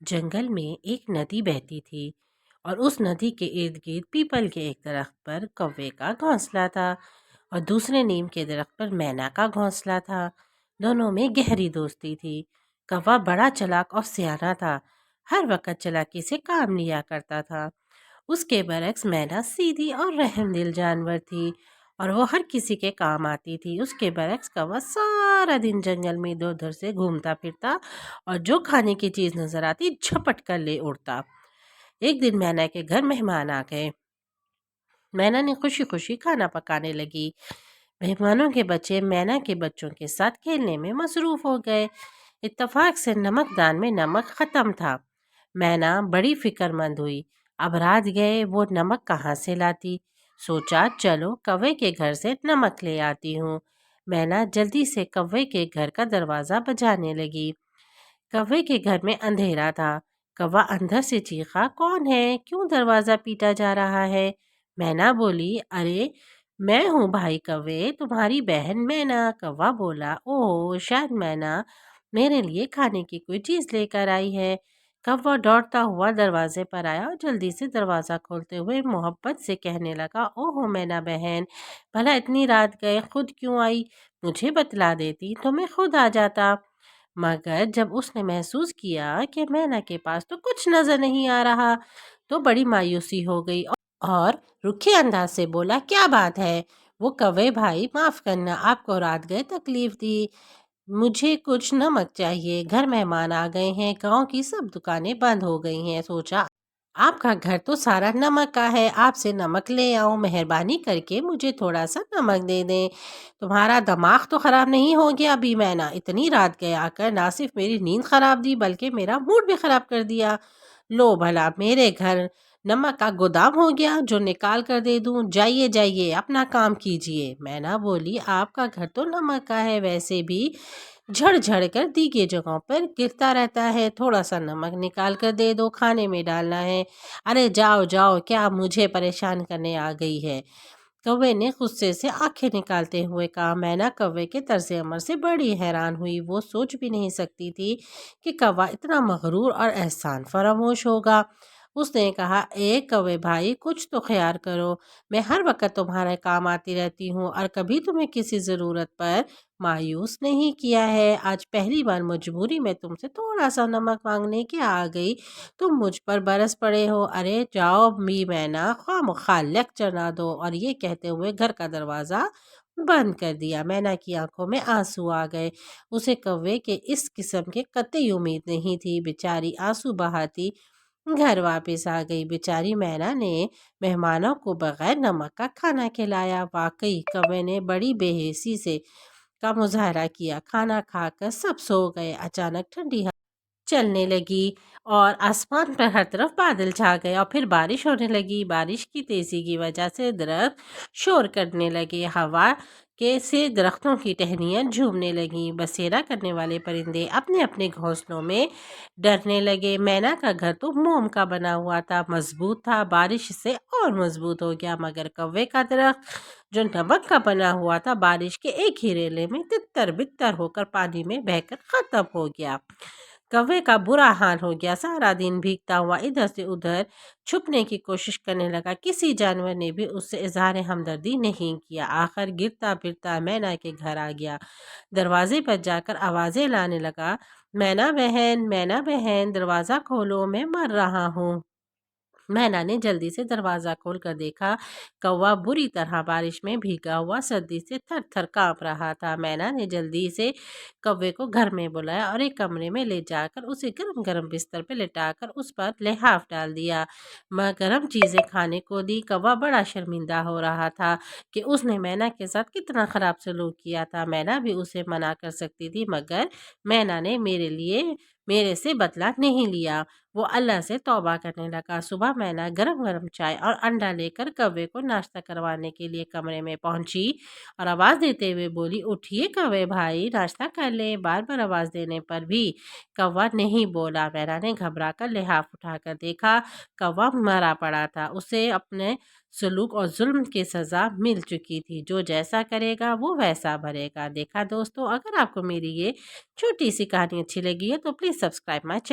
جنگل میں ایک ندی بہتی تھی اور اس ندی کے ارد گرد پیپل کے ایک درخت پر کوے کا گھونسلہ تھا اور دوسرے نیم کے درخت پر مینا کا گھونسلہ تھا۔ دونوں میں گہری دوستی تھی۔ کوا بڑا چلاک اور سیانا تھا، ہر وقت چلاکی سے کام لیا کرتا تھا۔ اس کے برعکس مینا سیدھی اور رحم دل جانور تھی اور وہ ہر کسی کے کام آتی تھی۔ اس کے برعکس کوا سارا دن جنگل میں ادھر ادھر سے گھومتا پھرتا اور جو کھانے کی چیز نظر آتی جھپٹ کر لے اڑتا۔ ایک دن مینا کے گھر مہمان آ گئے۔ مینا نے خوشی خوشی کھانا پکانے لگی۔ مہمانوں کے بچے مینا کے بچوں کے ساتھ کھیلنے میں مصروف ہو گئے۔ اتفاق سے نمک دان میں نمک ختم تھا۔ مینا بڑی فکر مند ہوئی، اب رات گئے وہ نمک کہاں سے لاتی؟ سوچا چلو کوے کے گھر سے نمک لے آتی ہوں۔ مینا جلدی سے کوے کے گھر کا دروازہ بجانے لگی۔ کوے کے گھر میں اندھیرا تھا۔ کوا اندر سے چیخا، کون ہے؟ کیوں دروازہ پیٹا جا رہا ہے؟ مینا بولی، ارے میں ہوں بھائی کوے، تمہاری بہن مینا۔ کوا بولا، اوہ شاید مینا میرے لیے کھانے کی کوئی چیز لے کر آئی ہے۔ کوا دوڑتا ہوا دروازے پر آیا اور جلدی سے دروازہ کھولتے ہوئے محبت سے کہنے لگا، اوہ مینا بہن، بھلا اتنی رات گئے خود کیوں آئی؟ مجھے بتلا دیتی تو میں خود آ جاتا۔ مگر جب اس نے محسوس کیا کہ مینا کے پاس تو کچھ نظر نہیں آ رہا تو بڑی مایوسی ہو گئی اور رکھے انداز سے بولا، کیا بات ہے؟ وہ کوے بھائی معاف کرنا، آپ کو رات گئے تکلیف دی، مجھے کچھ نمک چاہیے، گھر مہمان آ گئے ہیں، گاؤں کی سب دکانیں بند ہو گئی ہیں، سوچا آپ کا گھر تو سارا نمک کا ہے، آپ سے نمک لے آؤں، مہربانی کر کے مجھے تھوڑا سا نمک دے دیں۔ تمہارا دماغ تو خراب نہیں ہو گیا ابھی مینا؟ اتنی رات گئے آ کر نہ صرف میری نیند خراب دی بلکہ میرا موڈ بھی خراب کر دیا۔ لو بھلا میرے گھر نمک کا گودام ہو گیا جو نکال کر دے دوں؟ جائیے جائیے اپنا کام کیجیے۔ مینا بولی، آپ کا گھر تو نمک کا ہے، ویسے بھی جھڑ جھڑ کر دیگے جگہوں پر گرتا رہتا ہے، تھوڑا سا نمک نکال کر دے دو، کھانے میں ڈالنا ہے۔ ارے جاؤ جاؤ، کیا مجھے پریشان کرنے آ گئی ہے؟ کوے نے غصے سے آنکھیں نکالتے ہوئے کہا۔ مینا کوے کے طرز عمل سے بڑی حیران ہوئی، وہ سوچ بھی نہیں سکتی تھی کہ کوا اتنا مغرور اور احسان فراموش ہوگا۔ اس نے کہا، اے کوے بھائی، کچھ تو خیال کرو، میں ہر وقت تمہارے کام آتی رہتی ہوں اور کبھی تمہیں کسی ضرورت پر مایوس نہیں کیا ہے۔ آج پہلی بار مجبوری میں تم سے تھوڑا سا نمک مانگنے کے آ گئی، تم مجھ پر برس پڑے ہو۔ ارے جاؤ بھی مینا، خواہ مخواہ لیکچر نہ دو۔ اور یہ کہتے ہوئے گھر کا دروازہ بند کر دیا۔ مینا کی آنکھوں میں آنسو آ گئے، اسے کوے کے اس قسم کے قطعی امید نہیں تھی۔ بیچاری آنسو بہاتی گھر واپس آ گئی۔ بیچاری مینا نے مہمانوں کو بغیر نمک کا کھانا کھلایا۔ واقعی کوے نے بڑی بے حسی سے کا مظاہرہ کیا۔ کھانا کھا کر سب سو گئے۔ اچانک ٹھنڈی ہوا چلنے لگی اور آسمان پر ہر طرف بادل چھا گئے اور پھر بارش ہونے لگی۔ بارش کی تیزی کی وجہ سے درخت شور کرنے لگے، ہوا کے سے درختوں کی ٹہنیاں جھومنے لگیں، بسیرا کرنے والے پرندے اپنے اپنے گھونسلوں میں ڈرنے لگے۔ مینا کا گھر تو موم کا بنا ہوا تھا، مضبوط تھا، بارش سے اور مضبوط ہو گیا، مگر کوے کا درخت جو نمک کا بنا ہوا تھا بارش کے ایک ہی ریلے میں تتر بتر ہو کر پانی میں بہہ کر ختم ہو گیا۔ کوے کا برا حال ہو گیا، سارا دن بھیگتا ہوا ادھر سے ادھر چھپنے کی کوشش کرنے لگا، کسی جانور نے بھی اس سے اظہار ہمدردی نہیں کیا۔ آخر گرتا پھرتا مینا کے گھر آ گیا، دروازے پر جا کر آوازیں لانے لگا، مینا بہن، مینا بہن، دروازہ کھولو، میں مر رہا ہوں۔ مینا نے جلدی سے دروازہ کھول کر دیکھا، کوا بری طرح بارش میں بھیگا ہوا سردی سے تھر تھر کانپ رہا تھا۔ مینا نے جلدی سے کوے کو گھر میں بلایا اور ایک کمرے میں لے جا کر اسے گرم گرم بستر پہ لٹا کر اس پر لحاف ڈال دیا، گرم چیزیں کھانے کو دی۔ کوا بڑا شرمندہ ہو رہا تھا کہ اس نے مینا کے ساتھ کتنا خراب سلوک کیا تھا۔ مینا بھی اسے منع کر سکتی تھی مگر مینا نے میرے سے بدلہ نہیں لیا۔ وہ اللہ سے توبہ کرنے لگا۔ صبح مینا گرم گرم چائے اور انڈا لے کر کوے کو ناشتہ کروانے کے لیے کمرے میں پہنچی اور آواز دیتے ہوئے بولی، اٹھیے کوے بھائی، ناشتہ کر لیں۔ بار بار آواز دینے پر بھی کوا نہیں بولا۔ مینا نے گھبرا کر لحاف اٹھا کر دیکھا، کوا مرا پڑا تھا، اسے اپنے سلوک اور ظلم کی سزا مل چکی تھی، جو جیسا کرے گا وہ ویسا بھرے گا۔ دیکھا دوستو، اگر آپ کو میری یہ چھوٹی سی کہانی اچھی لگی ہے تو پلیز سبسکرائب مائی چینل۔